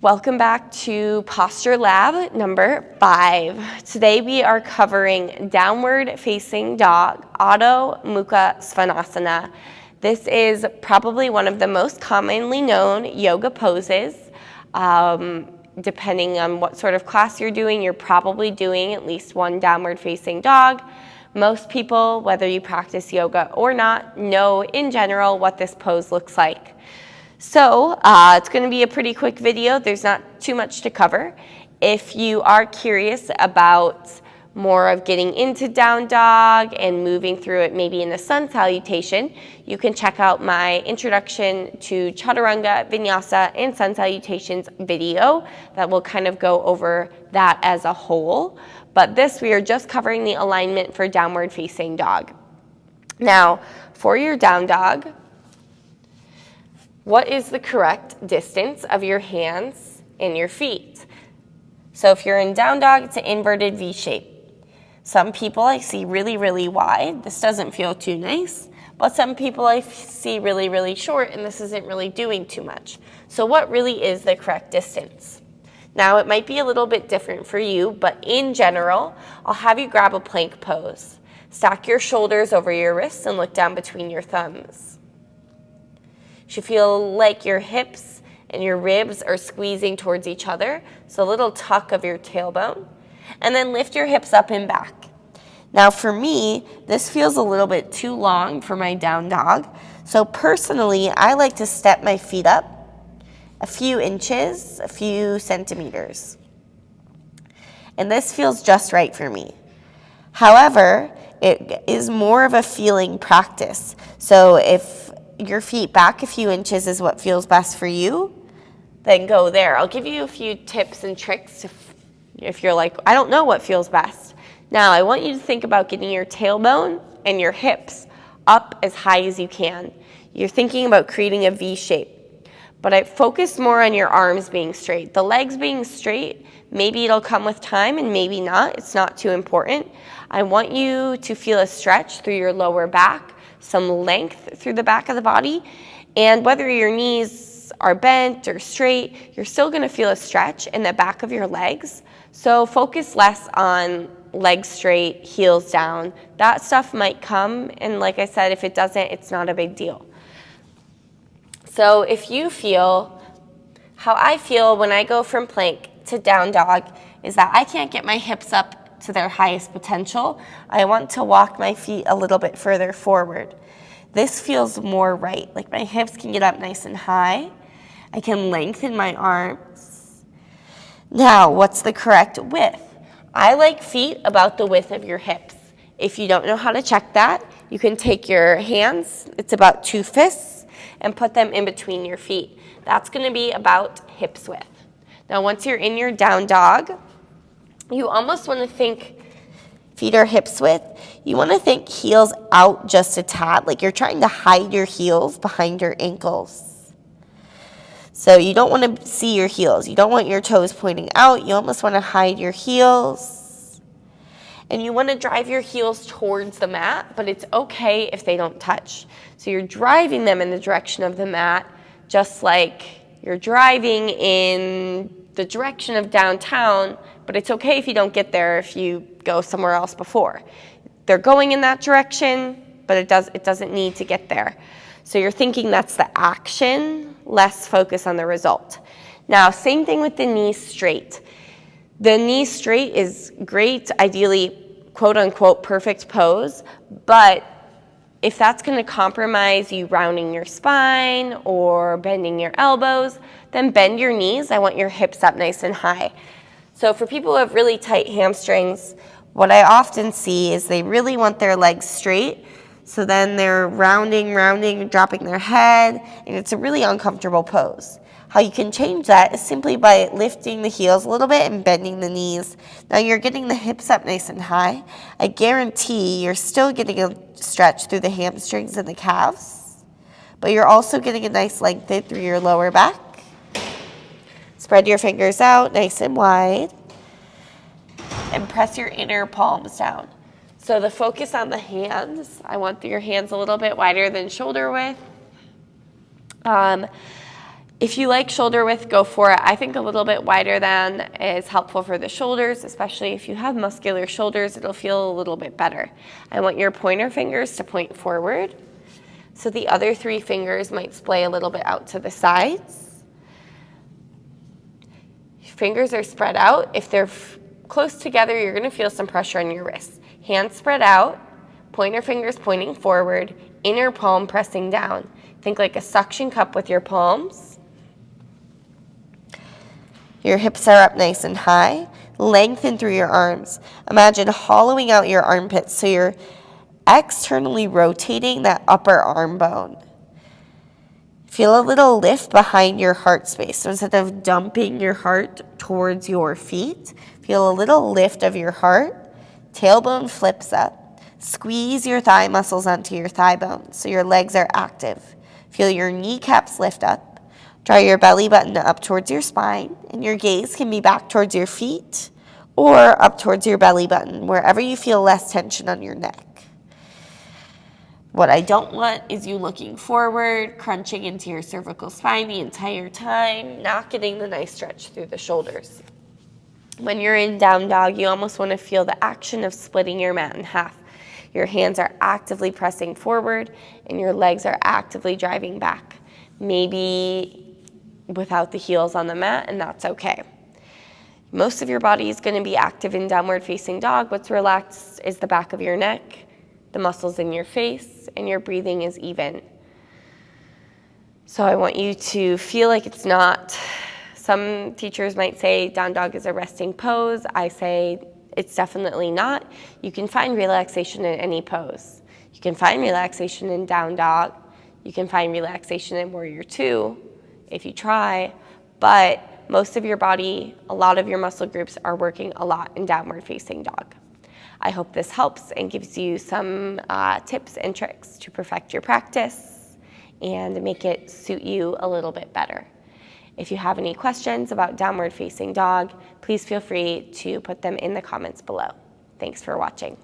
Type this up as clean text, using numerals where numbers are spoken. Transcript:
Welcome back to Posture Lab number 5. Today we are covering downward facing dog, adho, mukha, svanasana. This is probably one of the most commonly known yoga poses. Depending on what sort of class you're doing, you're probably doing at least one downward facing dog. Most people, whether you practice yoga or not, know in general what this pose looks like. So it's going to be a pretty quick video. There's not too much to cover. If you are curious about more of getting into down dog and moving through it maybe in a sun salutation, you can check out my introduction to chaturanga, vinyasa, and sun salutations video that will kind of go over that as a whole. But this, we are just covering the alignment for downward facing dog. Now, for your down dog, what is the correct distance of your hands and your feet? So if you're in down dog, it's an inverted V shape. Some people I see really wide. This doesn't feel too nice. But some people I see really short, and this isn't really doing too much. So what really is the correct distance? Now, it might be a little bit different for you, but in general, I'll have you grab a plank pose. Stack your shoulders over your wrists and look down between your thumbs. You should feel like your hips and your ribs are squeezing towards each other, so a little tuck of your tailbone, and then lift your hips up and back. Now for me, this feels a little bit too long for my down dog, so personally, I like to step my feet up a few inches, a few centimeters. And this feels just right for me. However, it is more of a feeling practice. So if your feet back a few inches is what feels best for you, then go there. I'll give you a few tips and tricks if you're like, I don't know what feels best. Now, I want you to think about getting your tailbone and your hips up as high as you can. You're thinking about creating a V shape, but I focus more on your arms being straight. The legs being straight, maybe it'll come with time and maybe not. It's not too important. I want you to feel a stretch through your lower back, some length through the back of the body, and whether your knees are bent or straight, you're still going to feel a stretch in the back of your legs. So focus less on legs straight, heels down. That stuff might come, and like I said, if it doesn't, it's not a big deal. So if you feel, how I feel when I go from plank to down dog is that I can't get my hips up to their highest potential. I want to walk my feet a little bit further forward. This feels more right. Like my hips can get up nice and high. I can lengthen my arms. Now, what's the correct width? I like feet about the width of your hips. If you don't know how to check that, you can take your hands, it's about 2 fists, and put them in between your feet. That's going to be about hips width. Now, once you're in your down dog, you almost want to think feet are hips width. You want to think heels out just a tad, like you're trying to hide your heels behind your ankles. So you don't want to see your heels. You don't want your toes pointing out. You almost want to hide your heels. And you want to drive your heels towards the mat, but it's okay if they don't touch. So you're driving them in the direction of the mat, just like you're driving in the direction of downtown, but it's okay if you don't get there if you go somewhere else before. They're going in that direction, but it doesn't need to get there. So you're thinking that's the action, less focus on the result. Now, same thing with the knees straight. The knees straight is great, ideally, quote unquote, perfect pose, but if that's going to compromise you rounding your spine or bending your elbows, then bend your knees. I want your hips up nice and high. So for people who have really tight hamstrings, what I often see is they really want their legs straight. So then they're rounding, dropping their head, and it's a really uncomfortable pose. How you can change that is simply by lifting the heels a little bit and bending the knees. Now you're getting the hips up nice and high. I guarantee you're still getting a stretch through the hamstrings and the calves, but you're also getting a nice length through your lower back. Spread your fingers out nice and wide and press your inner palms down. So the focus on the hands, I want your hands a little bit wider than shoulder width. If you like shoulder width, go for it. I think a little bit wider than is helpful for the shoulders, especially if you have muscular shoulders, it'll feel a little bit better. I want your pointer fingers to point forward. So the other 3 fingers might splay a little bit out to the sides. Fingers are spread out. If they're close together, you're going to feel some pressure on your wrists. Hands spread out, pointer fingers pointing forward, inner palm pressing down. Think like a suction cup with your palms. Your hips are up nice and high. Lengthen through your arms. Imagine hollowing out your armpits so you're externally rotating that upper arm bone. Feel a little lift behind your heart space. So instead of dumping your heart towards your feet, feel a little lift of your heart. Tailbone flips up. Squeeze your thigh muscles onto your thigh bones so your legs are active. Feel your kneecaps lift up. Draw your belly button up towards your spine, and your gaze can be back towards your feet or up towards your belly button, wherever you feel less tension on your neck. What I don't want is you looking forward, crunching into your cervical spine the entire time, not getting the nice stretch through the shoulders. When you're in down dog, you almost want to feel the action of splitting your mat in half. Your hands are actively pressing forward, and your legs are actively driving back. Maybe without the heels on the mat, and that's okay. Most of your body is going to be active in downward facing dog. What's relaxed is the back of your neck, the muscles in your face, and your breathing is even. So I want you to feel like it's not. Some teachers might say down dog is a resting pose. I say it's definitely not. You can find relaxation in any pose. You can find relaxation in down dog. You can find relaxation in warrior 2 if you try, but most of your body, a lot of your muscle groups are working a lot in downward facing dog. I hope this helps and gives you some tips and tricks to perfect your practice and make it suit you a little bit better. If you have any questions about downward facing dog, please feel free to put them in the comments below. Thanks for watching.